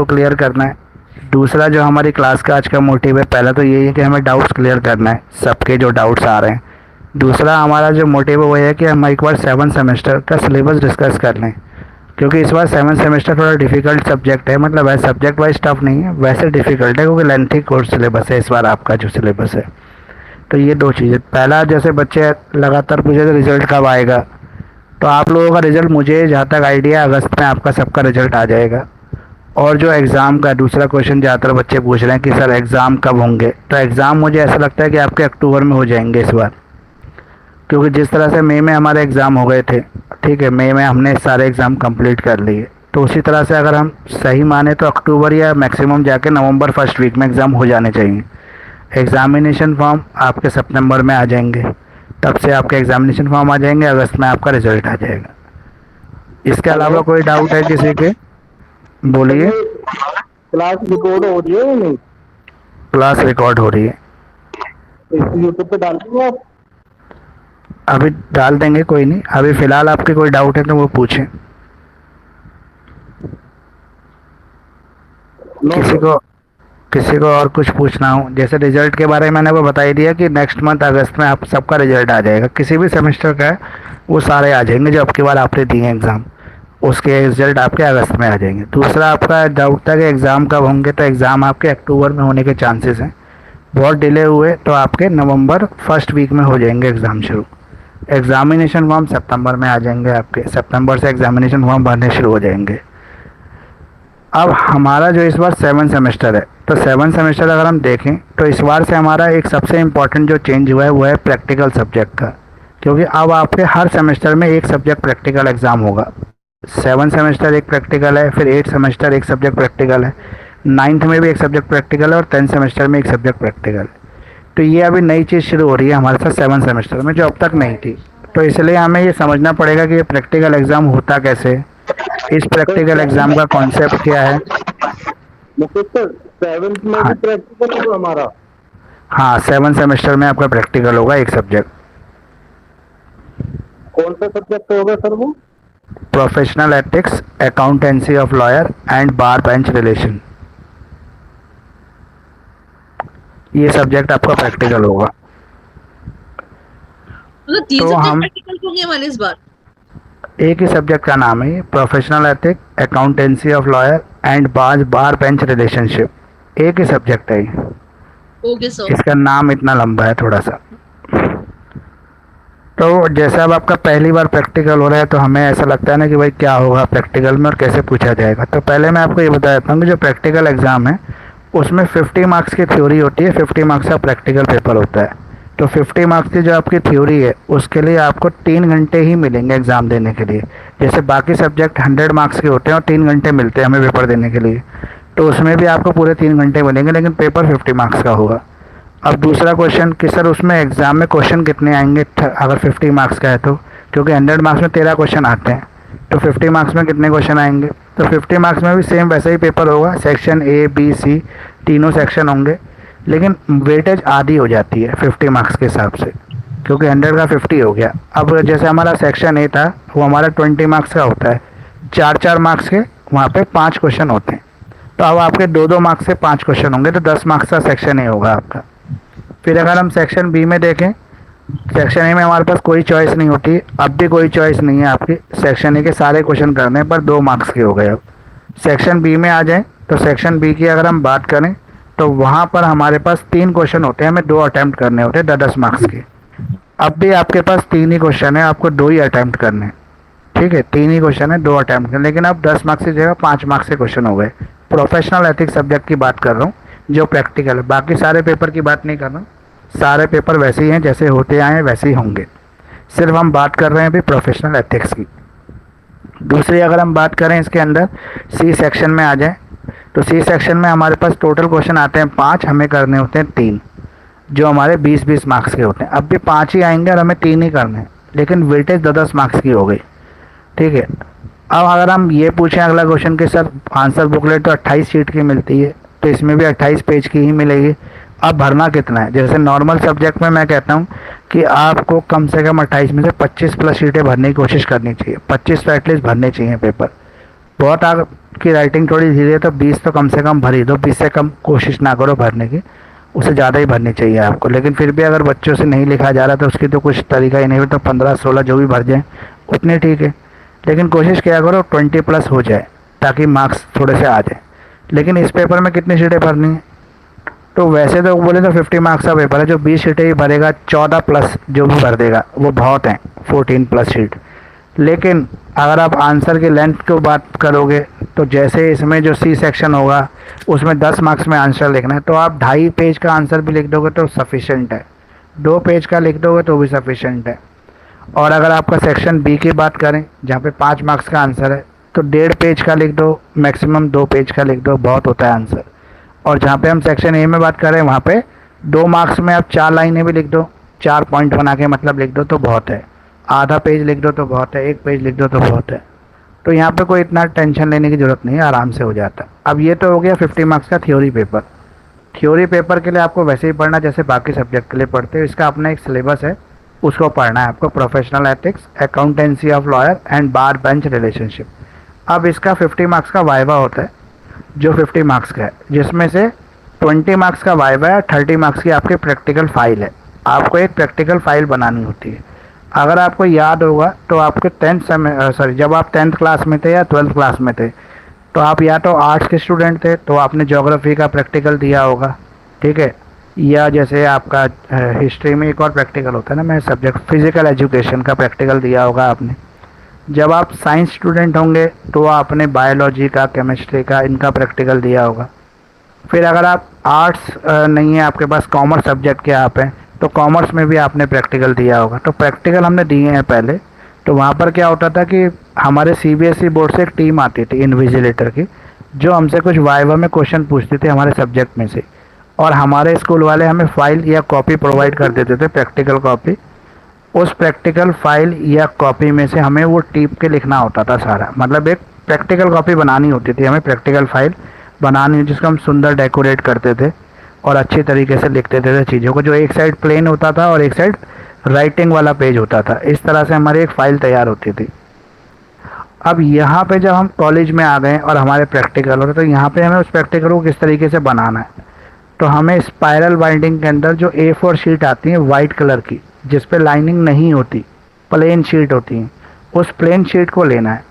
को क्लियर करना है। दूसरा जो हमारी क्लास का आज का मोटिव है, पहला तो यही है कि हमें डाउट्स क्लियर करना है, सबके जो डाउट्स आ रहे हैं। दूसरा हमारा जो मोटिव है वो है कि हम एक बार 7 सेमेस्टर का सिलेबस डिस्कस कर लें, क्योंकि इस बार 7 सेमेस्टर थोड़ा डिफ़िकल्ट सब्जेक्ट है, मतलब वैसे सब्जेक्ट वाइज टफ नहीं है, वैसे डिफ़िकल्ट है क्योंकि लेंथी कोर्स सिलेबस है इस बार आपका जो सिलेबस है। तो ये दो चीज़ें, पहला जैसे बच्चे लगातार पूछे थे रिज़ल्ट कब आएगा, तो आप लोगों का रिज़ल्ट मुझे जहाँ तक आइडिया अगस्त में आपका सबका रिज़ल्ट आ जाएगा। और जो एग्ज़ाम का दूसरा क्वेश्चन ज़्यादातर बच्चे पूछ रहे हैं कि सर एग्ज़ाम कब होंगे, तो एग्ज़ाम मुझे ऐसा लगता है कि आपके अक्टूबर में हो जाएंगे इस बार, क्योंकि जिस तरह से मई में हमारे एग्ज़ाम हो गए थे, ठीक है, मई में हमने सारे एग्ज़ाम कंप्लीट कर लिए, तो उसी तरह से अगर हम सही माने तो अक्टूबर या मैक्सिमम जाके नवंबर फर्स्ट वीक में एग्ज़ाम हो जाने चाहिए। एग्ज़ामिनेशन फॉर्म आपके सितंबर में आ जाएंगे, तब से आपके एग्ज़ामिनेशन फॉर्म आ जाएंगे, अगस्त में आपका रिज़ल्ट आ जाएगा। इसके अलावा कोई डाउट है किसी के? बोलिए। क्लास रिकॉर्ड हो रही है या नहीं? क्लास रिकॉर्ड हो रही है। यूट्यूब पे डाल देंगे आप? अभी डाल देंगे, कोई नहीं, अभी फ़िलहाल आपके कोई डाउट है तो वो पूछें। किसी को और कुछ पूछना हो, जैसे रिजल्ट के बारे में मैंने आपको बता ही दिया कि नेक्स्ट मंथ अगस्त में आप सबका रिजल्ट आ जाएगा, किसी भी सेमेस्टर का है वो सारे आ जाएंगे जो अब की बार आपने दिए एग्ज़ाम, उसके रिजल्ट आपके अगस्त में आ जाएंगे। दूसरा आपका डाउट था कि एग्ज़ाम कब होंगे, तो एग्ज़ाम आपके अक्टूबर में होने के चांसेस हैं, बहुत डिले हुए तो आपके नवंबर फर्स्ट वीक में हो जाएंगे एग्ज़ाम शुरू। एग्ज़ामिनेशन फॉर्म सितंबर में आ जाएंगे आपके, सितंबर से एग्ज़ामिनेशन फॉर्म भरने शुरू हो जाएंगे। अब हमारा जो इस बार 7 सेमेस्टर है, तो 7 सेमेस्टर अगर हम देखें तो इस बार से हमारा एक सबसे इम्पॉर्टेंट जो चेंज हुआ है वो है प्रैक्टिकल सब्जेक्ट का, क्योंकि अब आपके हर सेमेस्टर में एक सब्जेक्ट प्रैक्टिकल एग्ज़ाम होगा। 7 सेमेस्टर एक प्रैक्टिकल है, फिर 8 सेमेस्टर एक सब्जेक्ट प्रैक्टिकल है, 9th में भी एक सब्जेक्ट प्रैक्टिकल है और 10th सेमेस्टर में एक सब्जेक्ट प्रैक्टिकल है। तो ये अभी नई चीज़ शुरू हो रही है हमारे साथ 7 सेमेस्टर में, जो अब तक नहीं थी। तो इसलिए हमें ये समझना पड़ेगा कि ये प्रैक्टिकल एग्ज़ाम होता कैसे, इस प्रैक्टिकल एग्ज़ाम का कॉन्सेप्ट क्या है। मुकेश सर, 7th में भी हाँ प्रैक्टिकल होगा हमारा? हाँ, 7 सेमेस्टर में आपका प्रैक्टिकल होगा एक सब्जेक्ट। कौन सा सब्जेक्ट होगा सर वो? Professional ethics, accountancy of lawyer and bar bench relation, ये सब्जेक्ट आपका प्रैक्टिकल होगा। मतलब 3 तो सब्जेक्ट हम प्रैक्टिकल होंगे हमारे इस बार? एक ही सब्जेक्ट का नाम है ये, professional ethic, accountancy of lawyer and bar bench relationship, एक ही सब्जेक्ट है ये। Okay sir. इसका नाम इतना लंबा है थोड़ा सा। तो जैसे अब आपका पहली बार प्रैक्टिकल हो रहा है तो हमें ऐसा लगता है ना कि भाई क्या होगा प्रैक्टिकल में और कैसे पूछा जाएगा। तो पहले मैं आपको ये बता देता हूँ कि जो प्रैक्टिकल एग्ज़ाम है उसमें 50 मार्क्स की थ्योरी होती है, 50 मार्क्स का प्रैक्टिकल पेपर होता है। तो 50 मार्क्स की जो आपकी थ्योरी है उसके लिए आपको 3 घंटे ही मिलेंगे एग्ज़ाम देने के लिए। जैसे बाकी सब्जेक्ट 100 मार्क्स के होते हैं और 3 घंटे मिलते हैं हमें पेपर देने के लिए, तो उसमें भी आपको पूरे 3 घंटे मिलेंगे, लेकिन पेपर 50 मार्क्स का होगा। अब दूसरा क्वेश्चन कि सर उसमें एग्ज़ाम में क्वेश्चन कितने आएंगे अगर 50 मार्क्स का है तो, क्योंकि 100 मार्क्स में 13 क्वेश्चन आते हैं, तो 50 मार्क्स में कितने क्वेश्चन आएंगे। तो 50 मार्क्स में भी सेम वैसा ही पेपर होगा, सेक्शन ए बी सी तीनों सेक्शन होंगे, लेकिन वेटेज आधी हो जाती है 50 मार्क्स के हिसाब से, क्योंकि 100 का 50 हो गया। अब जैसे हमारा सेक्शन ए था वो हमारा 20 मार्क्स का होता है, 4 मार्क्स के वहाँ पे 5 क्वेश्चन होते हैं, तो अब आपके 2 मार्क्स से 5 क्वेश्चन होंगे, तो 10 मार्क्स का सेक्शन ए होगा आपका। फिर अगर हम सेक्शन बी में देखें, सेक्शन ए में हमारे पास कोई चॉइस नहीं होती, अब भी कोई चॉइस नहीं है आपकी, सेक्शन ए के सारे क्वेश्चन करने पर 2 मार्क्स के हो गए। अब सेक्शन बी में आ जाएं तो सेक्शन बी की अगर हम बात करें तो वहाँ पर हमारे पास 3 क्वेश्चन होते हैं, हमें 2 अटैम्प्ट करने होते हैं 10 मार्क्स के। अब भी आपके पास 3 ही क्वेश्चन है, आपको 2 ही अटैम्प्ट करने हैं, ठीक है, 3 ही क्वेश्चन है 2 अटैम्प्ट करने, लेकिन अब 10 मार्क्स की जगह 5 मार्क्स के क्वेश्चन हो गए। प्रोफेशनल एथिक्स सब्जेक्ट की बात कर रहा हूँ जो प्रैक्टिकल है, बाकी सारे पेपर की बात नहीं कर रहा हूँ, सारे पेपर वैसे ही हैं जैसे होते आए हैं वैसे ही होंगे, सिर्फ हम बात कर रहे हैं अभी प्रोफेशनल एथिक्स की। दूसरी अगर हम बात करें इसके अंदर सी सेक्शन में आ जाए, तो सी सेक्शन में हमारे पास टोटल क्वेश्चन आते हैं 5, हमें करने होते हैं 3, जो हमारे 20-20 मार्क्स के होते हैं। अब भी 5 ही आएंगे और हमें 3 ही करने हैं, लेकिन वेटेज 10-10 मार्क्स की हो गई, ठीक है। अब अगर हम ये पूछें अगला क्वेश्चन कि सर आंसर बुकलेट तो 28 शीट की मिलती है, तो इसमें भी 28 पेज की ही मिलेगी, अब भरना कितना है। जैसे नॉर्मल सब्जेक्ट में मैं कहता हूँ कि आपको कम से कम 28 में से 25 प्लस शीटें भरने की कोशिश करनी चाहिए, 25 तो एटलीस्ट भरने चाहिए पेपर। बहुत आपकी राइटिंग थोड़ी धीरे है तो 20 तो कम से कम भर ही दो, 20 से कम कोशिश ना करो भरने की, उससे ज़्यादा ही भरनी चाहिए आपको। लेकिन फिर भी अगर बच्चों से नहीं लिखा जा रहा तो उसकी तो कुछ तरीका ही नहीं है, तो 15-16 जो भी भर जाए उतने ठीक है। लेकिन कोशिश किया करो 20 प्लस हो जाए ताकि मार्क्स थोड़े से आ जाए। लेकिन इस पेपर में कितनी शीटें भरनी है, तो वैसे तो बोले तो 50 मार्क्स का पेपर है, जो 20 शीटें ही भरेगा 14 प्लस जो भी भर देगा वो बहुत हैं, 14 प्लस शीट। लेकिन अगर आप आंसर की लेंथ को बात करोगे तो जैसे इसमें जो सी सेक्शन होगा उसमें 10 मार्क्स में आंसर लिखना है, तो आप 2.5 पेज का आंसर भी लिख दोगे तो सफिशेंट है, 2 पेज का लिख दोगे तो भी सफिशेंट है। और अगर आपका सेक्शन बी की बात करें जहाँ पे 5 मार्क्स का आंसर है तो 1.5 पेज का लिख दो, मैक्सिमम 2 पेज का लिख दो, बहुत होता है आंसर। और जहाँ पे हम सेक्शन ए में बात करें वहाँ पे 2 मार्क्स में आप 4 लाइनें भी लिख दो, 4 पॉइंट बना के मतलब लिख दो तो बहुत है, आधा पेज लिख दो तो बहुत है, 1 पेज लिख दो तो बहुत है। तो यहाँ पे कोई इतना टेंशन लेने की ज़रूरत नहीं है, आराम से हो जाता है। अब ये तो हो गया 50 मार्क्स का थ्योरी पेपर। थ्योरी पेपर के लिए आपको वैसे ही पढ़ना जैसे बाकी सब्जेक्ट के लिए पढ़ते हो, इसका अपना एक सिलेबस है, उसको पढ़ना है आपको। Professional ethics, accountancy of lawyer and bar bench relationship. अब इसका 50 मार्क्स का वाइवा होता है जो 50 मार्क्स का है, जिसमें से 20 मार्क्स का वाइवा है, 30 मार्क्स की आपकी प्रैक्टिकल फाइल है। आपको एक प्रैक्टिकल फाइल बनानी होती है। अगर आपको याद होगा तो आपके जब आप 10th क्लास में थे या 12th क्लास में थे तो आप या तो आर्ट्स के स्टूडेंट थे तो आपने ज्योग्राफी का प्रैक्टिकल दिया होगा, ठीक है। या जैसे आपका हिस्ट्री में एक और प्रैक्टिकल होता है ना, मैं सब्जेक्ट फिजिकल एजुकेशन का प्रैक्टिकल दिया होगा आपने। जब आप साइंस स्टूडेंट होंगे तो आपने बायोलॉजी का, केमिस्ट्री का, इनका प्रैक्टिकल दिया होगा। फिर अगर आप आर्ट्स नहीं है आपके पास, कॉमर्स सब्जेक्ट के आप हैं तो कॉमर्स में भी आपने प्रैक्टिकल दिया होगा। तो प्रैक्टिकल हमने दिए हैं पहले। तो वहाँ पर क्या होता था कि हमारे सीबीएसई बोर्ड से एक टीम आती थी इन्विजिलेटर की, जो हमसे कुछ वाइवा में क्वेश्चन पूछते थे हमारे सब्जेक्ट में से, और हमारे स्कूल वाले हमें फाइल या कॉपी प्रोवाइड कर देते थे, प्रैक्टिकल कॉपी। उस प्रैक्टिकल फाइल या कॉपी में से हमें वो टीप के लिखना होता था सारा, मतलब एक प्रैक्टिकल कॉपी बनानी होती थी हमें, प्रैक्टिकल फाइल बनानी, जिसको हम सुंदर डेकोरेट करते थे और अच्छी तरीके से लिखते थे चीज़ों को, जो एक साइड प्लेन होता था और एक साइड राइटिंग वाला पेज होता था। इस तरह से हमारी एक फ़ाइल तैयार होती थी। अब यहाँ पे जब हम कॉलेज में आ गए और हमारे प्रैक्टिकल होते तो यहाँ पे हमें उस प्रैक्टिकल को किस तरीके से बनाना है, तो हमें स्पाइरल बाइंडिंग के अंदर जो A4 शीट आती है वाइट कलर की, जिस पे लाइनिंग नहीं होती, प्लेन शीट होती है, उस प्लेन शीट को लेना है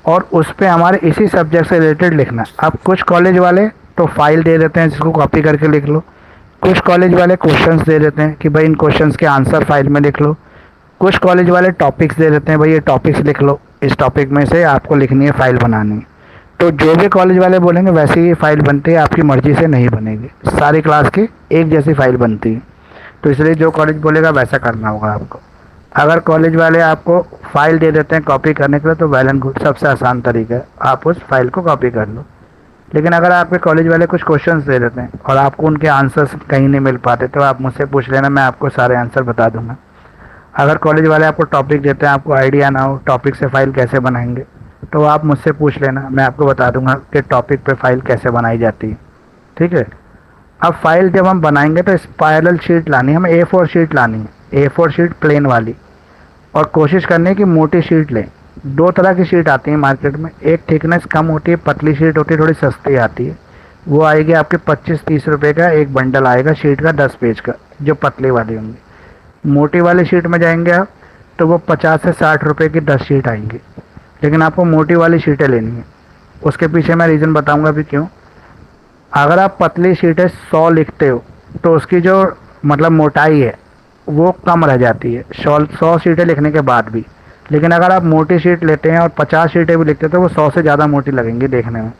और उस पे हमारे इसी सब्जेक्ट से रिलेटेड लिखना है। अब कुछ कॉलेज वाले तो फाइल दे देते हैं जिसको कॉपी करके लिख लो, कुछ कॉलेज वाले क्वेश्चंस दे देते हैं कि भाई इन क्वेश्चंस के आंसर फाइल में लिख लो, कुछ कॉलेज वाले टॉपिक्स दे देते हैं, भाई ये टॉपिक्स लिख लो, इस टॉपिक में से आपको लिखनी है, फाइल बनानी है। तो जो भी कॉलेज वाले बोलेंगे वैसे ही फाइल बनती है, आपकी मर्ज़ी से नहीं बनेगी। सारी क्लास की एक जैसी फाइल बनती है, तो इसलिए जो कॉलेज बोलेगा वैसा करना होगा आपको। अगर कॉलेज वाले आपको फाइल दे देते हैं कॉपी करने के लिए तो वेल एंड गुड, सबसे आसान तरीका है, आप उस फाइल को कॉपी कर लो। लेकिन अगर आपके कॉलेज वाले कुछ क्वेश्चंस दे देते हैं और आपको उनके आंसर्स कहीं नहीं मिल पाते तो आप मुझसे पूछ लेना, मैं आपको सारे आंसर बता दूंगा। अगर कॉलेज वाले आपको टॉपिक देते हैं, आपको आइडिया ना हो टॉपिक से फाइल कैसे बनाएंगे, तो आप मुझसे पूछ लेना, मैं आपको बता दूंगा कि टॉपिक पे फाइल कैसे बनाई जाती है, ठीक है। अब फाइल जब हम बनाएंगे तो स्पाइरल शीट लानी है, हमें A4 शीट लानी है, A4 शीट प्लेन वाली, और कोशिश करनी है कि मोटी शीट लें। 2 तरह की शीट आती है मार्केट में, एक थिकनेस कम होती है, पतली शीट होती है, थोड़ी सस्ती आती है, वो आएगी आपके 25-30 रुपये का एक बंडल आएगा शीट का 10 पेज का, जो पतली वाली होंगी। मोटी वाली शीट में जाएंगे आप तो वो 50 से 60 रुपये की 10 शीट आएंगी, लेकिन आपको मोटी वाली शीटें लेनी है। उसके पीछे मैं रीज़न बताऊंगा भी क्यों। अगर आप पतली शीटें 100 लिखते हो तो उसकी जो मतलब मोटाई है वो कम रह जाती है 100 शीटें लिखने के बाद भी। लेकिन अगर आप मोटी शीट लेते हैं और 50 शीटें भी लिखते हैं तो वो 100 से ज़्यादा मोटी लगेंगी देखने में,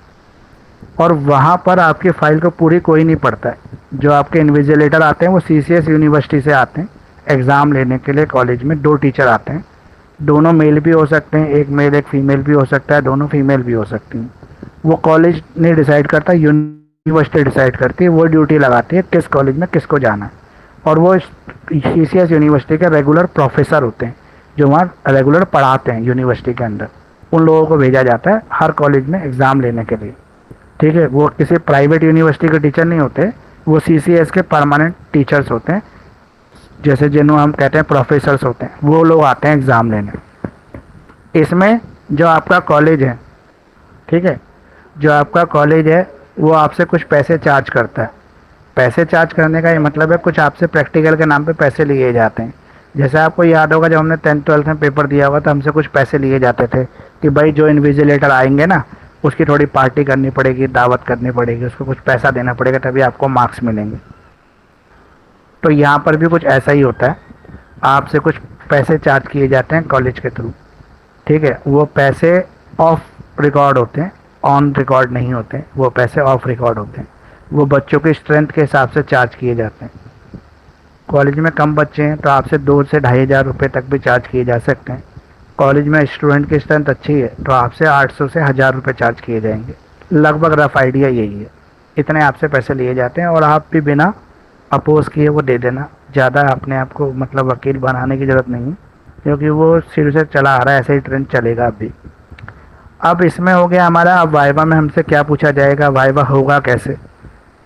और वहाँ पर आपकी फ़ाइल को पूरी कोई नहीं पढ़ता है। जो आपके इन्विजिलेटर आते हैं वो CCS यूनिवर्सिटी से आते हैं एग्ज़ाम लेने के लिए, कॉलेज में 2 टीचर आते हैं, दोनों मेल भी हो सकते हैं, एक मेल एक फ़ीमेल भी हो सकता है, दोनों फीमेल भी हो सकती हैं। वो कॉलेज नहीं डिसाइड करता, यूनिवर्सिटी डिसाइड करती है, वो ड्यूटी लगाती है किस कॉलेज में किसको जाना है। और वो CCS यूनिवर्सिटी के रेगुलर प्रोफेसर होते हैं जो वहाँ रेगुलर पढ़ाते हैं यूनिवर्सिटी के अंदर, उन लोगों को भेजा जाता है हर कॉलेज में एग्ज़ाम लेने के लिए, ठीक है। वो किसी प्राइवेट यूनिवर्सिटी के टीचर नहीं होते, वो CCS के परमानेंट टीचर्स होते हैं, जैसे जिन्हों हम कहते हैं प्रोफेसर्स होते हैं, वो लोग आते हैं एग्ज़ाम लेने। इसमें जो आपका कॉलेज है ठीक है। जो आपका कॉलेज है वो आपसे कुछ पैसे चार्ज करता है। पैसे चार्ज करने का ये मतलब है कुछ आपसे प्रैक्टिकल के नाम पे पैसे लिए जाते हैं। जैसे आपको याद होगा जब हमने 10th 12th में पेपर दिया हुआ तो हमसे कुछ पैसे लिए जाते थे कि भाई जो इन्विजिलेटर आएंगे ना उसकी थोड़ी पार्टी करनी पड़ेगी, दावत करनी पड़ेगी, उसको कुछ पैसा देना पड़ेगा तभी आपको मार्क्स मिलेंगे। तो यहाँ पर भी कुछ ऐसा ही होता है, आपसे कुछ पैसे चार्ज किए जाते हैं कॉलेज के थ्रू। ठीक है, वो पैसे ऑफ रिकॉर्ड होते हैं, ऑन रिकॉर्ड नहीं होते हैं, वो पैसे ऑफ रिकॉर्ड होते हैं। वो बच्चों की स्ट्रेंथ के हिसाब से चार्ज किए जाते हैं। कॉलेज में कम बच्चे हैं तो आपसे 2 से 2,500 रुपये तक भी चार्ज किए जा सकते हैं। कॉलेज में स्टूडेंट की स्ट्रेंथ अच्छी है तो आपसे 800 से 1,000 रुपये चार्ज किए जाएंगे। लगभग रफ आइडिया यही है, इतने आपसे पैसे लिए जाते हैं और आप भी बिना अपोज किए वो दे देना। ज़्यादा अपने आप को मतलब वकील बनाने की ज़रूरत नहीं है क्योंकि वो शुरू से चला आ रहा है, ऐसे ही ट्रेंड चलेगा अभी। अब इसमें हो गया हमारा, अब वाइवा में हमसे क्या पूछा जाएगा, वाइवा होगा कैसे।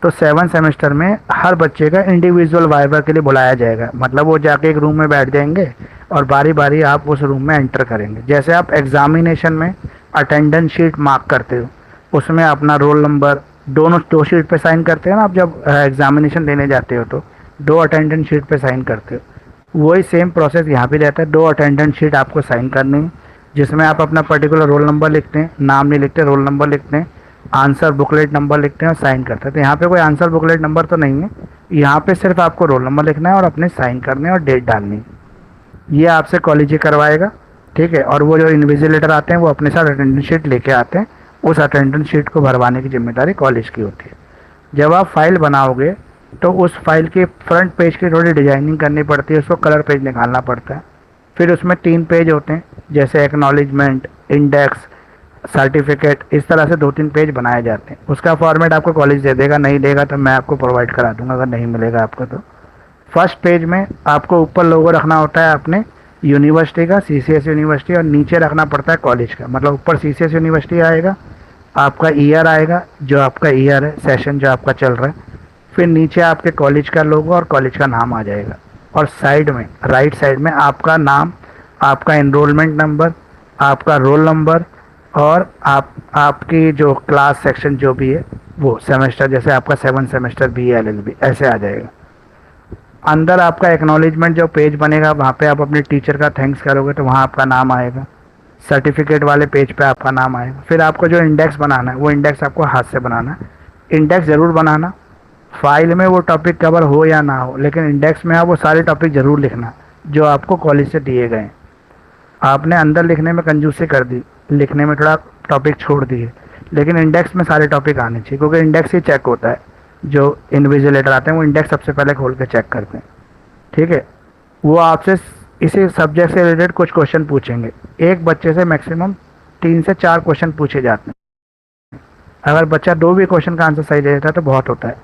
तो 7 सेमेस्टर में हर बच्चे का इंडिविजुअल वाइवा के लिए बुलाया जाएगा। मतलब वो जाके एक रूम में बैठ जाएंगे और बारी बारी आप उस रूम में एंटर करेंगे। जैसे आप एग्जामिनेशन में अटेंडेंस शीट मार्क करते हो उसमें अपना रोल नंबर दोनों 2 शीट पे साइन करते हो ना, आप जब एग्जामिनेशन देने जाते हो तो 2 अटेंडेंस शीट पे साइन करते हो। वही सेम प्रोसेस यहाँ भी रहता है, 2 अटेंडेंस शीट आपको साइन करनी है जिसमें आप अपना पर्टिकुलर रोल नंबर लिखते हैं, नाम नहीं लिखते, रोल नंबर लिखते हैं, आंसर बुकलेट नंबर लिखते हैं और साइन करते हैं। तो यहाँ पे कोई आंसर बुकलेट नंबर तो नहीं है, यहाँ पे सिर्फ आपको रोल नंबर लिखना है और अपने साइन करने और डेट डालनी है। ये आपसे कॉलेज ही करवाएगा। ठीक है, और वो जो इन्विजिलेटर आते हैं वो अपने साथ अटेंडेंस शीट लेके आते हैं, उस अटेंडेंस शीट को भरवाने की जिम्मेदारी कॉलेज की होती है। जब आप फाइल बनाओगे तो उस फाइल के फ्रंट पेज की थोड़ी डिजाइनिंग करनी पड़ती है, उसको कलर पेज निकालना पड़ता है। फिर उसमें 3 पेज होते हैं जैसे एक्नॉलेजमेंट, इंडेक्स, सर्टिफिकेट, इस तरह से 2-3 पेज बनाए जाते हैं। उसका फॉर्मेट आपको कॉलेज दे देगा, नहीं देगा तो मैं आपको प्रोवाइड करा दूंगा अगर नहीं मिलेगा आपको तो। फर्स्ट पेज में आपको ऊपर लोगो रखना होता है अपने यूनिवर्सिटी का, सीसीएस यूनिवर्सिटी, और नीचे रखना पड़ता है कॉलेज का। मतलब ऊपर सीसीएस यूनिवर्सिटी आएगा, आपका ईयर आएगा जो आपका ईयर है, सेशन जो आपका चल रहा है, फिर नीचे आपके कॉलेज का लोगो और कॉलेज का नाम आ जाएगा, और साइड में राइट साइड में आपका नाम, आपका एनरोलमेंट नंबर, आपका रोल नंबर और आपकी जो क्लास सेक्शन जो भी है वो सेमेस्टर, जैसे आपका 7 सेमेस्टर बी LLB ऐसे आ जाएगा। अंदर आपका एक्नॉलेजमेंट जो पेज बनेगा वहाँ पे आप अपने टीचर का थैंक्स करोगे तो वहाँ आपका नाम आएगा। सर्टिफिकेट वाले पेज पे आपका नाम आएगा। फिर आपको जो इंडेक्स बनाना है वो इंडेक्स आपको हाथ से बनाना है। इंडेक्स ज़रूर बनाना, फाइल में वो टॉपिक कवर हो या ना हो, लेकिन इंडेक्स में आप वो सारे टॉपिक ज़रूर लिखना जो आपको कॉलेज से दिए गए हैं। आपने अंदर लिखने में कंजूसी कर दी, लिखने में थोड़ा टॉपिक छोड़ दिए, लेकिन इंडेक्स में सारे टॉपिक आने चाहिए क्योंकि इंडेक्स ही चेक होता है। जो इन्विजिलेटर आते हैं वो इंडेक्स सबसे पहले खोल के चेक करते हैं। ठीक है, वो आपसे इसी सब्जेक्ट से रिलेटेड कुछ क्वेश्चन पूछेंगे। एक बच्चे से मैक्सिमम 3 से 4 क्वेश्चन पूछे जाते हैं। अगर बच्चा 2 भी क्वेश्चन का आंसर सही दे देता है तो बहुत होता है।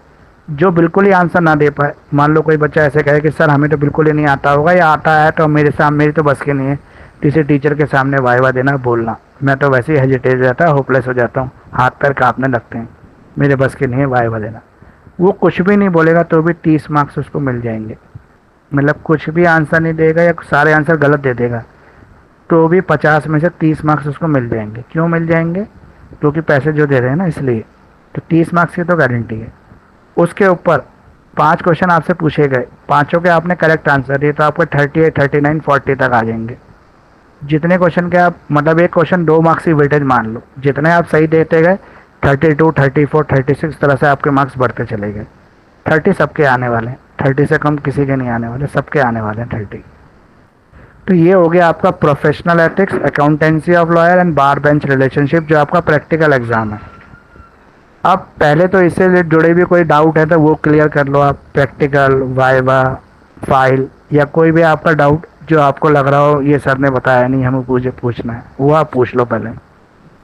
जो बिल्कुल ही आंसर ना दे पाए, मान लो कोई बच्चा ऐसे कहे कि सर हमें तो बिल्कुल ही नहीं आता होगा, या आता है तो मेरे सामने, मेरी तो बस की नहीं है किसी टीचर के सामने वाइवा देना, बोलना, मैं तो वैसे ही हेजिटेट हो जाता है, होपलेस हो जाता हूँ, हाथ पैर कांपने लगते हैं, मेरे बस की नहीं है वाइवा देना। वो कुछ भी नहीं बोलेगा तो भी 30 मार्क्स उसको मिल जाएंगे। मतलब कुछ भी आंसर नहीं देगा या सारे आंसर गलत दे देगा तो भी 50 में से 30 मार्क्स उसको मिल जाएंगे। क्यों मिल जाएंगे? क्योंकि पैसे जो दे रहे हैं ना, इसलिए। तो 30 मार्क्स की तो गारंटी है। उसके ऊपर 5 क्वेश्चन आपसे पूछे गए, पाँचों के आपने करेक्ट आंसर दिए तो आपको 38, 39, 40 तक आ जाएंगे। जितने क्वेश्चन के आप, मतलब एक क्वेश्चन 2 मार्क्स की वेटेज मान लो, जितने आप सही देते गए 32, 34, 36 तरह से आपके मार्क्स बढ़ते चले गए। 30 सबके आने वाले हैं, 30 से कम किसी के नहीं आने वाले, सबके आने वाले हैं 30। तो ये हो गया आपका professional ethics, accountancy of lawyer and bar bench relationship, जो आपका प्रैक्टिकल एग्जाम है। अब पहले तो इससे जुड़े भी कोई डाउट है तो वो क्लियर कर लो आप, प्रैक्टिकल, वाइवा, फाइल, या कोई भी आपका डाउट जो आपको लग रहा हो ये सर ने बताया नहीं, हमें पूछना है, वो आप पूछ लो पहले।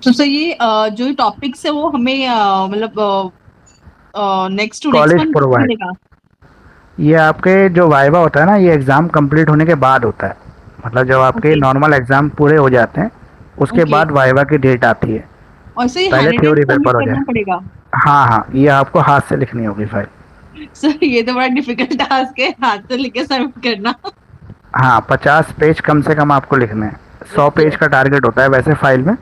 तो सर ये जो टॉपिक्स है वो हमें मतलब next to next college month provide, मिलेगा? ये आपके जो वाइवा होता है ना, ये एग्ज़ाम कंप्लीट होने के बाद होता है। मतलब जब आपके Okay. नॉर्मल एग्ज़ाम पूरे हो जाते हैं उसके Okay. बाद वाइवा की डेट आती है। और सर ये पहले हैंड थ्योरी रिटन पेपर हो करना जाए। पड़ेगा? हाँ हाँ, ये आपको हाथ से लिखनी होगी फाइल। सर ये तो बड़ा डिफिकल्ट टास्क है, हाथ से लिख के सबमिट करना। हाँ, 50 पेज कम से कम आपको लिखने हैं। 100 पेज का टारगेट होता है वैसे फाइल में,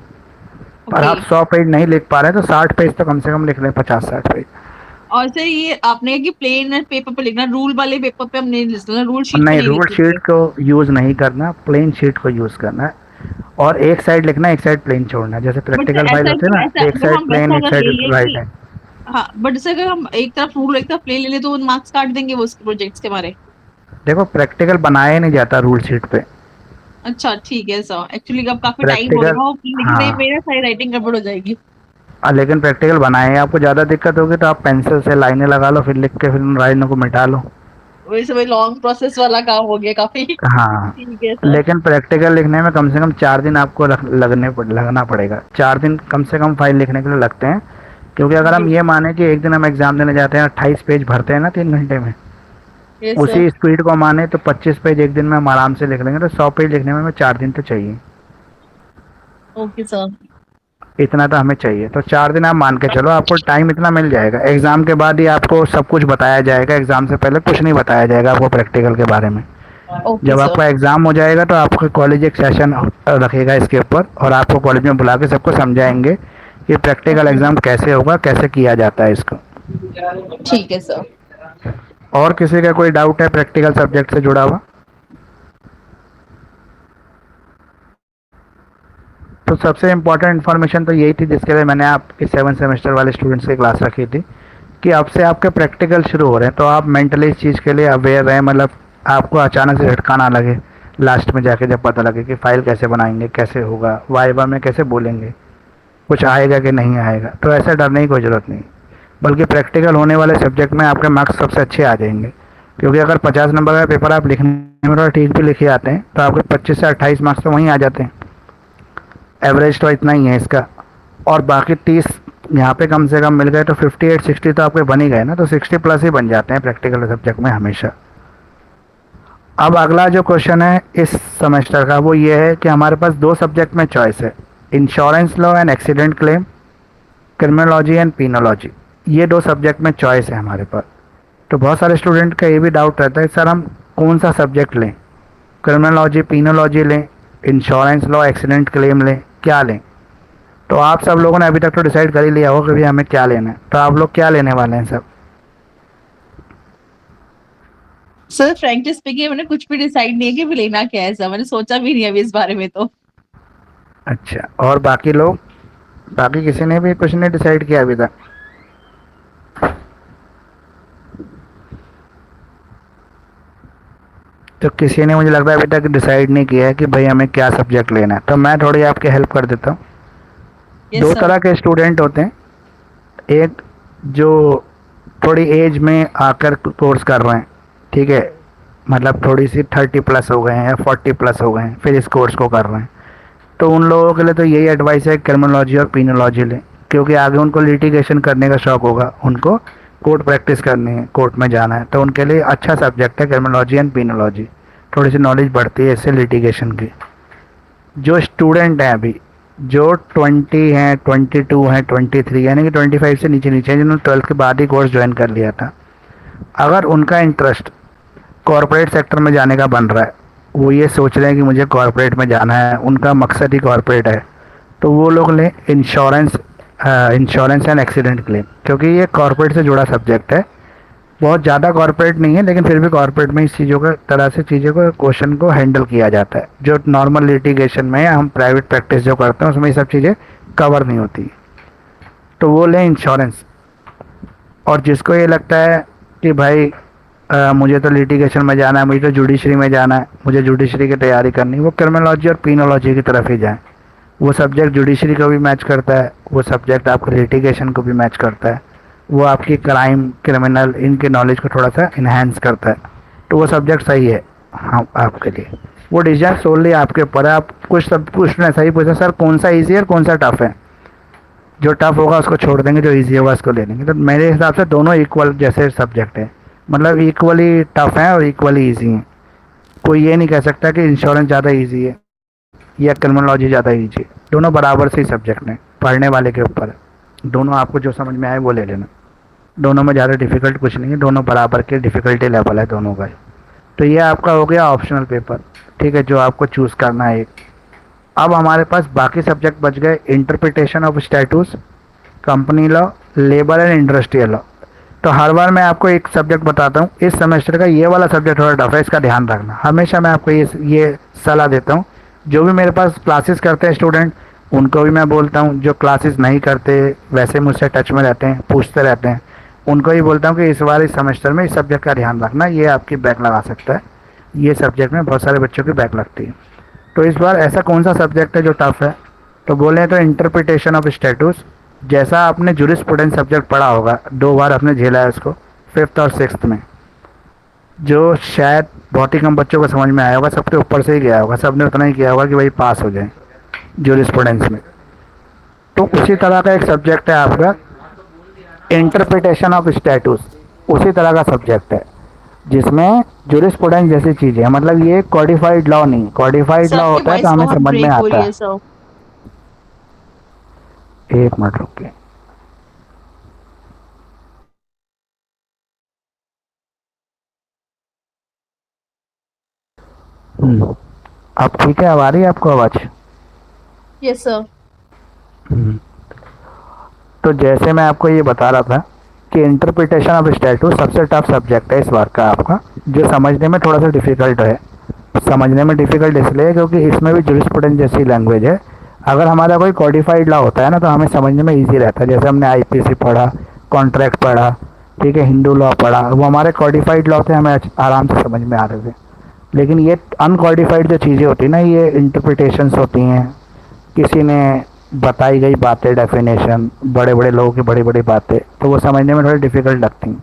पर ओके। आप 100 पेज नहीं लिख पा रहे हैं तो 60 पेज तो कम से कम लिख लें, 50-60 पेज। और सर ये आपने कि प्लेन पेपर पे लिखना, रूल वाले पेपर पे हम नहीं लिखना, रूल शीट पे नहीं, नहीं रूल लिखेंगे। शीट को यूज़ नहीं करना, प्लेन शीट को यूज़ करना है। और एक साइड लिखना है, एक साइड प्लेन छोड़ना है। जैसे बट सर प्रैक्टिकल फाइल ऐसा होते हैं कि ना, ऐसा एक अगर साइड हम प्लेन वैसा एक अगर ले साइड लें राइट कि है। हाँ, बट सर अगर हम एक तरफ रूल एक तरफ प्लेन ले लें तो मार्क्स काट देंगे वो उसके प्रोजेक्ट्स के हमारे। देखो, प्रैक्टिकल बनाया ही नहीं जाता रूल शीट पे। अच्छा ठीक है सर, एक्चुअली अब काफी टाइम हो प्रैक्टिकल, गया, वो लिखने हाँ। में सारी राइटिंग गड़बड़ हो जाएगी। लेकिन प्रैक्टिकल बनाए हैं, आपको ज़्यादा दिक्कत होगी तो आप पेंसिल से लाइनें लगा लो, फिर लिख के फिर उन लाइनों को मिटा लो। वही सब लॉन्ग प्रोसेस वाला काम हो गया काफी। हाँ, ठीक है सर। लेकिन प्रैक्टिकल लिखने में कम से कम 4 दिन आपको लगना पड़ेगा। 4 दिन कम से कम फाइल लिखने के लिए लगते हैं। क्योंकि अगर हम जी। ये माने कि एक दिन हम एग्ज़ाम देने जाते हैं, 28 पेज भरते हैं ना 3 घंटे में, यस सर। उसी स्पीड को माने तो 25 पेज एक दिन में हम आराम से लिख लेंगे। तो 100 पेज लिखने में हमें 4 दिन तो चाहिए। Okay sir. इतना तो हमें चाहिए, तो 4 दिन आप मान के चलो, आपको टाइम इतना मिल जाएगा। एग्ज़ाम के बाद ही आपको सब कुछ बताया जाएगा, एग्ज़ाम से पहले कुछ नहीं बताया जाएगा आपको प्रैक्टिकल के बारे में। ओके जब सर। आपका एग्ज़ाम हो जाएगा तो आपका कॉलेज एक सेशन रखेगा इसके ऊपर, और आपको कॉलेज में बुला के सबको समझाएंगे कि प्रैक्टिकल ओके। एग्ज़ाम कैसे होगा, कैसे किया जाता है इसको। ठीक है सर। और किसी का कोई डाउट है प्रैक्टिकल सब्जेक्ट से जुड़ा हुआ? तो सबसे इम्पोर्टेंट इन्फॉर्मेशन तो यही थी जिसके लिए मैंने आपके 7 सेमेस्टर वाले स्टूडेंट्स की क्लास रखी थी, कि अब से आपके प्रैक्टिकल शुरू हो रहे हैं तो आप मेंटली इस चीज़ के लिए अवेयर रहें। मतलब आपको अचानक से झटका ना लगे लास्ट में जाके, जब पता लगे कि फ़ाइल कैसे बनाएंगे, कैसे होगा, वाइवा में कैसे बोलेंगे, कुछ आएगा कि नहीं आएगा। तो ऐसा डरने की कोई ज़रूरत नहीं, बल्कि प्रैक्टिकल होने वाले सब्जेक्ट में आपके मार्क्स सबसे अच्छे आ जाएंगे। क्योंकि अगर 50 नंबर का पेपर आप लिखने में थोड़ा ठीक भी लिखे आते हैं तो आपके 25 से 28 मार्क्स तो वहीं आ जाते हैं। एवरेज तो इतना ही है इसका। और बाकी 30 यहाँ पे कम से कम मिल गए तो 58-60 तो आपके बन ही गए ना, तो 60 प्लस ही बन जाते हैं प्रैक्टिकल सब्जेक्ट में हमेशा। अब अगला जो क्वेश्चन है इस सेमेस्टर का वो ये है कि हमारे पास 2 सब्जेक्ट में चॉइस है, insurance law and accident claim, criminology and penology. ये 2 सब्जेक्ट में चॉइस है हमारे पास। तो बहुत सारे स्टूडेंट का ये भी डाउट रहता है, सर हम कौन सा सब्जेक्ट लें, क्रिमिनोलॉजी पीनोलॉजी लें, इंश्योरेंस लॉ एक्सीडेंट क्लेम लें, क्या लें? तो आप सब लोगों ने अभी तक तो डिसाइड कर ही लिया होगा कि भई हमें क्या लेना है। तो आप लोग क्या लेने वाले हैं सब? सर फ्रैंकली स्पीकिंग मैंने कुछ भी डिसाइड नहीं है कि भी लेना क्या है सर, मैंने सोचा भी नहीं अभी इस बारे में तो। अच्छा, और बाकी लोग, बाकी किसी ने भी कुछ नहीं डिसाइड किया अभी तक? तो किसी ने मुझे लगता है अभी तक डिसाइड नहीं किया है कि भाई हमें क्या सब्जेक्ट लेना है। तो मैं थोड़ी आपकी हेल्प कर देता हूँ। Yes 2 sir. तरह के स्टूडेंट होते हैं, एक जो थोड़ी एज में आकर कोर्स कर रहे हैं, ठीक है, मतलब थोड़ी सी 30 प्लस हो गए हैं या 40 प्लस हो गए हैं फिर इस कोर्स को कर रहे हैं। तो उन लोगों के लिए तो यही एडवाइस है क्रिमिनोलॉजी और पीनोलॉजी लें, क्योंकि आगे उनको लिटिगेशन करने का शौक होगा, उनको कोर्ट प्रैक्टिस करनी है, कोर्ट में जाना है, तो उनके लिए अच्छा सब्जेक्ट है क्रिमिनोलॉजी एंड पीनोलॉजी। थोड़ी सी नॉलेज बढ़ती है इससे लिटिगेशन की। जो स्टूडेंट हैं अभी, जो 20 हैं, 22 हैं, 23 यानी कि 25 से नीचे नीचे हैं, जिन्होंने 12th के बाद ही कोर्स ज्वाइन कर लिया था, अगर उनका इंटरेस्ट कॉरपोरेट सेक्टर में जाने का बन रहा है, वो ये सोच रहे हैं कि मुझे कॉरपोरेट में जाना है, उनका मकसद ही कॉरपोरेट है, तो वो लोग लें इंश्योरेंस एंड एक्सीडेंट क्लेम, क्योंकि ये कॉरपोरेट से जुड़ा सब्जेक्ट है। बहुत ज़्यादा कॉरपोरेट नहीं है, लेकिन फिर भी कॉरपोरेट में इस चीज़ों का तरह से चीज़ों को क्वेश्चन को हैंडल किया जाता है। जो नॉर्मल लिटिगेशन में हम प्राइवेट प्रैक्टिस जो करते हैं उसमें ये सब चीज़ें कवर नहीं होती। तो वो लें इंश्योरेंस। और जिसको ये लगता है कि भाई मुझे तो लिटिगेशन में जाना है, मुझे तो जुडिशरी में जाना है, मुझे जुडिशरी की तैयारी करनी है, वो क्रिमिनोलॉजी और पीनोलॉजी की तरफ ही जाएँ। वो सब्जेक्ट जुडिशरी को भी मैच करता है, वो सब्जेक्ट आपको लिटिगेशन को भी मैच करता है, वो आपकी क्राइम क्रिमिनल इनके नॉलेज को थोड़ा सा इन्हेंस करता है। तो वो सब्जेक्ट सही है हाँ आपके लिए। वो डिसीजन सोलली आपके ऊपर है। आप कुछ सब कुछ ऐसा ही पूछा, सर कौन सा ईजी है और कौन सा टफ है? जो टफ होगा उसको छोड़ देंगे, जो ईजी होगा उसको ले लेंगे। तो मेरे हिसाब से दोनों इक्वल जैसे सब्जेक्ट है, मतलब इक्वली टफ हैं और इक्वली ईजी हैं। कोई ये नहीं कह सकता कि इंश्योरेंस ज़्यादा ईजी है या क्रिमिनोलॉजी ज़्यादा ईजी है। दोनों बराबर से ही सब्जेक्ट हैं, पढ़ने वाले के ऊपर है। दोनों आपको जो समझ में आए वो ले लेना। दोनों में ज़्यादा डिफ़िकल्ट कुछ नहीं है, दोनों बराबर के डिफ़िकल्टी लेवल है दोनों का। तो ये आपका हो गया ऑप्शनल पेपर, ठीक है, जो आपको चूज़ करना है एक। अब हमारे पास बाकी सब्जेक्ट बच गए, interpretation of statute, company law, labour and industrial law. तो हर बार मैं आपको एक सब्जेक्ट बताता हूँ, इस सेमेस्टर का ये वाला सब्जेक्ट थोड़ा टफ है, इसका ध्यान रखना। हमेशा मैं आपको ये सलाह देता हूँ, जो भी मेरे पास क्लासेस करते हैं स्टूडेंट, उनको भी मैं बोलता हूँ, जो क्लासेस नहीं करते वैसे मुझसे टच में रहते हैं, पूछते रहते हैं, उनको ही बोलता हूँ कि इस बार इस सेमेस्टर में इस सब्जेक्ट का ध्यान रखना, ये आपकी बैक लगा सकता है। ये सब्जेक्ट में बहुत सारे बच्चों की बैक लगती है। तो इस बार ऐसा कौन सा सब्जेक्ट है जो टफ है, तो बोले तो इंटरप्रिटेशन ऑफ स्टैट्यूट। जैसा आपने जूरिस्प्रूडेंस सब्जेक्ट पढ़ा होगा, 2 बार आपने झेला है उसको, 5th और 6th में, जो शायद बहुत ही कम बच्चों को समझ में आया होगा, सबके ऊपर से ही गया होगा, सबने उतना ही किया होगा कि भाई पास हो जाए जूरिस्प्रूडेंस में। तो उसी तरह का एक सब्जेक्ट है आपका इंटरप्रिटेशन ऑफ स्टैट्यूट, उसी तरह का सब्जेक्ट है जिसमें जूरिस्प्रूडेंस जैसी चीज़ें है, मतलब ये कॉडिफाइड लॉ नहीं, कॉडिफाइड सर लॉ आपकी होता है तो वॉइस हमें बहुत समझ में ब्रेक हो आता रही है। है सर। 1 मिनट रुकिए। अब ठीक है, अब आ रही है आपको आवाज़? Yes sir. तो जैसे मैं आपको ये बता रहा था कि इंटरप्रिटेशन ऑफ स्टैट्यूट सबसे टफ सब्जेक्ट है इस बार का आपका, जो समझने में थोड़ा सा डिफ़िकल्ट है। समझने में डिफ़िकल्ट इसलिए क्योंकि इसमें भी जूरिस्प्रूडेंस जैसी लैंग्वेज है। अगर हमारा कोई कॉडिफाइड लॉ होता है ना, तो हमें समझने में ईजी रहता है। जैसे हमने आईपीसी पढ़ा, कॉन्ट्रैक्ट पढ़ा, ठीक है, हिंदू लॉ पढ़ा, वो हमारे कॉडिफाइड लॉ थे, हमें आराम से समझ में आ रहे थे। लेकिन ये अनकॉडिफाइड जो चीज़ें होती हैं ना, ये इंटरप्रिटेशंस होती हैं, किसी ने बताई गई बातें, डेफिनेशन, बड़े बड़े लोगों की बड़ी बड़ी बातें, तो वो समझने में थोड़ी डिफ़िकल्ट लगती हैं।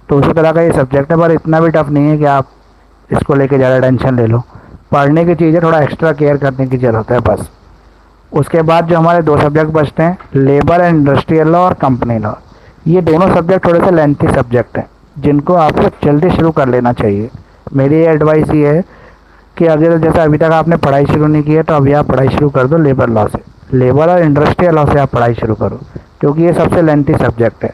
तो उसी तरह का ये सब्जेक्ट है, पर इतना भी टफ नहीं है कि आप इसको लेके ज़्यादा टेंशन ले लो। पढ़ने की चीज़ें थोड़ा एक्स्ट्रा केयर करने की ज़रूरत है बस। उसके बाद जो हमारे 2 सब्जेक्ट बचते हैं, लेबर एंड इंडस्ट्रियल लॉ और कंपनी लॉ, ये दोनों सब्जेक्ट थोड़े से लेंथी सब्जेक्ट हैं, जिनको आपको जल्दी शुरू कर लेना चाहिए। मेरी एडवाइस ये है कि अगर जैसे अभी तक आपने पढ़ाई शुरू नहीं की है, तो अभी आप पढ़ाई शुरू कर दो लेबर लॉ से, लेबर और इंडस्ट्रियल लॉ से आप पढ़ाई शुरू करो, क्योंकि ये सबसे लेंथी सब्जेक्ट है।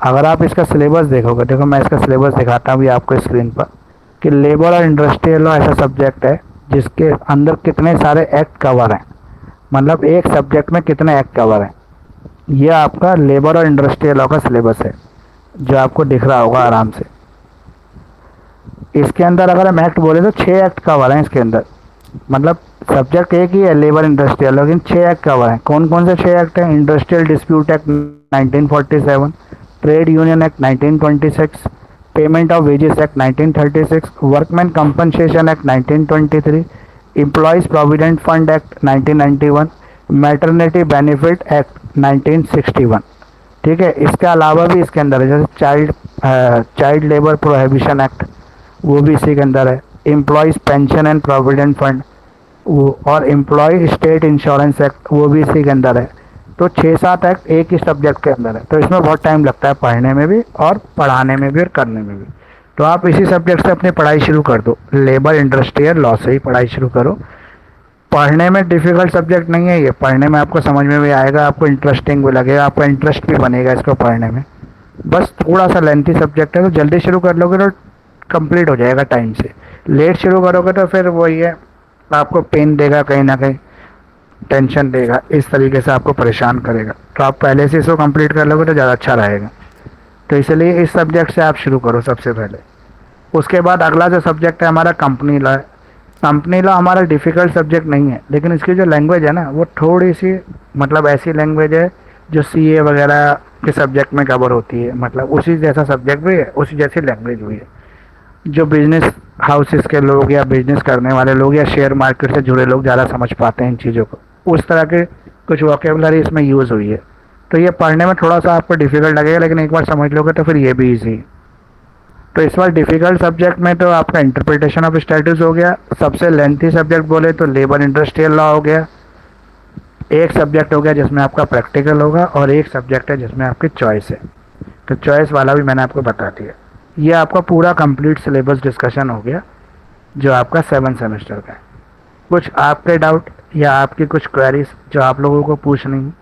अगर आप इसका सिलेबस देखोगे, देखो मैं इसका सिलेबस दिखाता हूँ अभी आपको स्क्रीन पर, कि लेबर और इंडस्ट्रियल लॉ ऐसा सब्जेक्ट है जिसके अंदर कितने सारे एक्ट कवर हैं, मतलब एक सब्जेक्ट में कितने एक्ट कवर हैं। ये आपका लेबर और इंडस्ट्रियल लॉ का सिलेबस है, जो आपको दिख रहा होगा आराम से। इसके अंदर अगर हम एक्ट बोले तो 6 एक्ट कवर हैं इसके अंदर, मतलब सब्जेक्ट एक ही है लेबर इंडस्ट्रियल, लेकिन 6 एक्ट कवर हैं। कौन कौन से 6 एक्ट हैं? Industrial dispute act 1947, trade union act 1926, payment of wages act 1936, workman compensation act 1923, employees provident fund act 1991, maternity benefit act 1961। ठीक है, इसके अलावा भी इसके अंदर है, जैसे चाइल्ड लेबर प्रोहिबिशन एक्ट, वो भी इसी के अंदर है। Employees pension and provident fund वो, और एम्प्लॉय स्टेट इंश्योरेंस एक्ट, वो भी इसी के अंदर है। तो 6-7 एक्ट एक ही सब्जेक्ट के अंदर है, तो इसमें बहुत टाइम लगता है पढ़ने में भी और पढ़ाने में भी और करने में भी। तो आप इसी सब्जेक्ट से अपनी पढ़ाई शुरू कर दो, लेबर इंडस्ट्रियल लॉ से ही पढ़ाई शुरू करो। पढ़ने में डिफ़िकल्ट सब्जेक्ट नहीं है ये, पढ़ने में आपको समझ में भी आएगा, आपको इंटरेस्टिंग भी लगेगा, आपका इंटरेस्ट भी बनेगा इसको पढ़ने में। बस थोड़ा सा लेंथी सब्जेक्ट है, तो जल्दी शुरू कर लोगे तो कंप्लीट हो जाएगा टाइम से। लेट शुरू करोगे तो फिर वही है, आपको पेन देगा, कहीं ना कहीं टेंशन देगा, इस तरीके से आपको परेशान करेगा। तो आप पहले से इसको कंप्लीट कर लोगे तो ज़्यादा अच्छा रहेगा। तो इसलिए इस सब्जेक्ट से आप शुरू करो सबसे पहले। उसके बाद अगला जो सब्जेक्ट है हमारा कंपनी लॉ है। कंपनी लॉ हमारा डिफ़िकल्ट सब्जेक्ट नहीं है, लेकिन इसकी जो लैंग्वेज है ना, वो थोड़ी सी मतलब ऐसी लैंग्वेज है जो सीए वगैरह के सब्जेक्ट में कवर होती है, मतलब उसी जैसा सब्जेक्ट भी है, उसी जैसी लैंग्वेज भी है। जो बिजनेस हाउसेस के लोग या बिजनेस करने वाले लोग या शेयर मार्केट से जुड़े लोग ज़्यादा समझ पाते हैं इन चीज़ों को, उस तरह के कुछ वोकेबलरी इसमें यूज़ हुई है। तो ये पढ़ने में थोड़ा सा आपको डिफ़िकल्ट लगेगा, लेकिन एक बार समझ लोगे तो फिर ये भी ईजी है। तो इस बार डिफ़िकल्ट सब्जेक्ट में तो आपका इंटरप्रिटेशन ऑफ स्टैट्यूट हो गया, सबसे लेंथी सब्जेक्ट बोले तो लेबर इंडस्ट्रियल लॉ हो गया, एक सब्जेक्ट हो गया जिसमें आपका प्रैक्टिकल होगा, और एक सब्जेक्ट है जिसमें आपकी चॉइस है। तो चॉइस वाला भी मैंने आपको बता दिया। ये आपका पूरा कंप्लीट सिलेबस डिस्कशन हो गया जो आपका 7 सेमेस्टर का है। कुछ आपके डाउट या आपकी कुछ क्वेरीज जो आप लोगों को पूछनी है?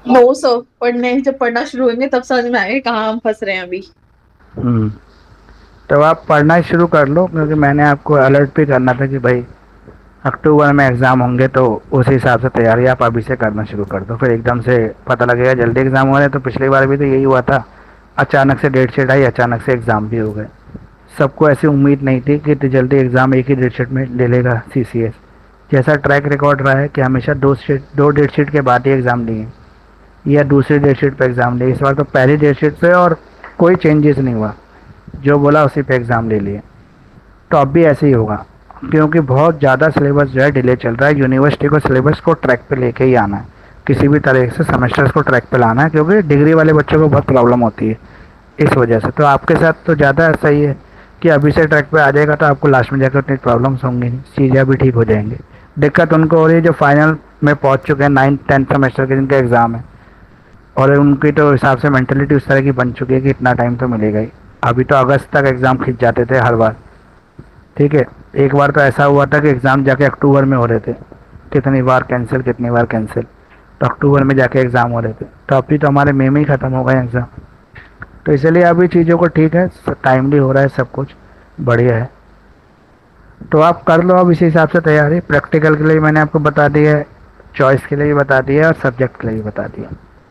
नो सर, जब पढ़ना शुरू होंगे तब समझ में आएगा कहाँ हम फंस रहे हैं अभी। हम्म, तो आप पढ़ना ही शुरू कर लो, क्योंकि मैंने आपको अलर्ट भी करना था कि भाई अक्टूबर में एग्ज़ाम होंगे, तो उस हिसाब से तैयारी आप अभी से करना शुरू कर दो। फिर एकदम से पता लगेगा जल्दी एग्ज़ाम हो रहे हैं, तो पिछली बार भी तो यही हुआ था, अचानक से डेट शीट आई, अचानक से एग्ज़ाम भी हो गए। सबको ऐसी उम्मीद नहीं थी कि इतनी जल्दी एग्ज़ाम एक ही डेट शीट में ले लेगा सीसीएस। जैसा ट्रैक रिकॉर्ड रहा है कि हमेशा दो डेट शीट के बाद ही एग्ज़ाम लिए या दूसरी डेट शीट पे एग्ज़ाम लिए। इस बार तो पहली डेट शीट पे और कोई चेंजेस नहीं हुआ, जो बोला उसी पे एग्ज़ाम ले लिए। तो अब भी ऐसे ही होगा, क्योंकि बहुत ज़्यादा सिलेबस जो है डिले चल रहा है। यूनिवर्सिटी को सिलेबस को ट्रैक पे लेके ही आना है, किसी भी तरह से सेमेस्टर्स को ट्रैक पे लाना है, क्योंकि डिग्री वाले बच्चों को बहुत प्रॉब्लम होती है इस वजह से। तो आपके साथ तो ज़्यादा सही है कि अभी से ट्रैक पे आ जाएगा, तो आपको लास्ट में जाकर उतनी प्रॉब्लम्स होंगी नहीं, चीज़ें भी ठीक हो जाएंगी। दिक्कत उनको हो रही है जो फाइनल में पहुंच चुके हैं 9th-10th सेमेस्टर के, जिनका एग्ज़ाम है, और उनकी तो हिसाब से मेंटलिटी उस तरह की बन चुकी है कि इतना टाइम तो मिलेगा ही। अभी तो अगस्त तक एग्ज़ाम खिंच जाते थे हर बार, ठीक है। एक बार तो ऐसा हुआ था कि एग्ज़ाम जाके अक्टूबर में हो रहे थे, कितनी बार कैंसिल, तो अक्टूबर में जाके एग्ज़ाम हो रहे थे। तो अभी तो हमारे मई में ही ख़त्म हो गए एग्ज़ाम। तो इसलिए अभी चीज़ों को ठीक है, टाइमली हो रहा है, सब कुछ बढ़िया है। तो आप कर लो अब इसी हिसाब से तैयारी। प्रैक्टिकल के लिए मैंने आपको बता दिया है, चॉइस के लिए भी बता दिया है, और सब्जेक्ट के लिए भी बता दिया।